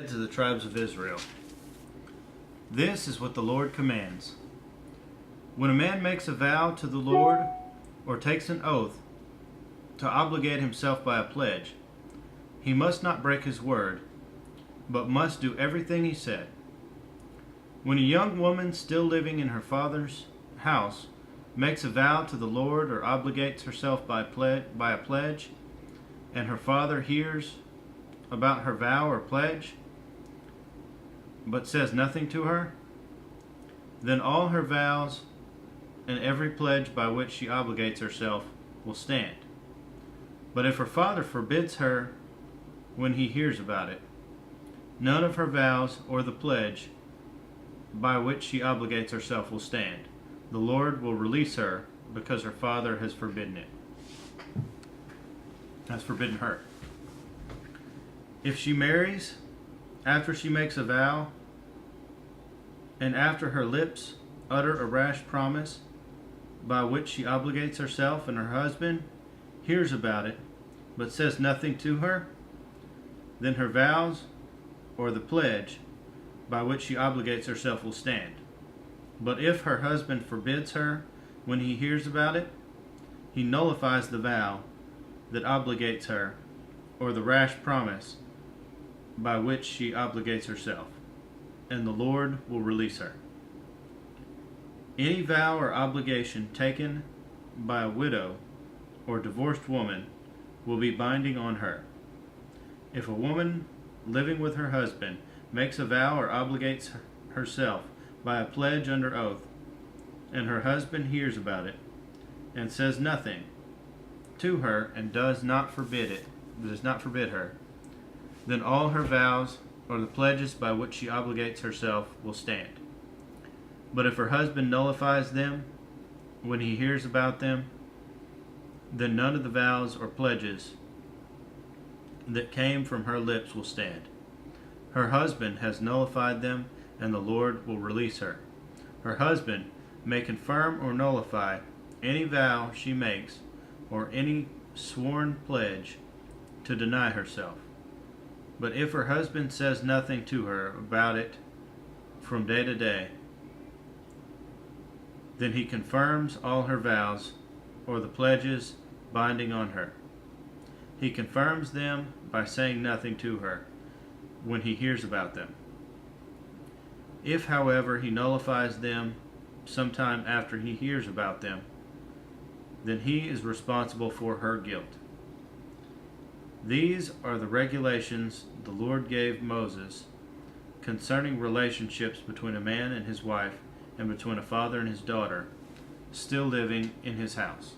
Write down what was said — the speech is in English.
To the tribes of Israel. This is what the Lord commands. When a man makes a vow to the Lord or takes an oath to obligate himself by a pledge, he must not break his word, but must do everything he said. When a young woman still living in her father's house makes a vow to the Lord or obligates herself by a pledge, and her father hears about her vow or pledge, but says nothing to her, then all her vows and every pledge by which she obligates herself will stand. But if her father forbids her when he hears about it, none of her vows or the pledge by which she obligates herself will stand. The Lord will release her because her father has forbidden it. Has forbidden her. If she marries after she makes a vow, and after her lips utter a rash promise by which she obligates herself, and her husband hears about it, but says nothing to her, then her vows or the pledge by which she obligates herself will stand. But if her husband forbids her when he hears about it, he nullifies the vow that obligates her, or the rash promise by which she obligates herself, and the Lord will release her. Any vow or obligation taken by a widow or divorced woman will be binding on her. If a woman living with her husband makes a vow or obligates herself by a pledge under oath, and her husband hears about it and says nothing to her and does not forbid her, then all her vows or the pledges by which she obligates herself will stand. But if her husband nullifies them when he hears about them, then none of the vows or pledges that came from her lips will stand. Her husband has nullified them, and the Lord will release her. Her husband may confirm or nullify any vow she makes or any sworn pledge to deny herself. But if her husband says nothing to her about it from day to day, then he confirms all her vows or the pledges binding on her. He confirms them by saying nothing to her when he hears about them. If, however, he nullifies them sometime after he hears about them, then he is responsible for her guilt. These are the regulations the Lord gave Moses concerning relationships between a man and his wife, and between a father and his daughter, still living in his house.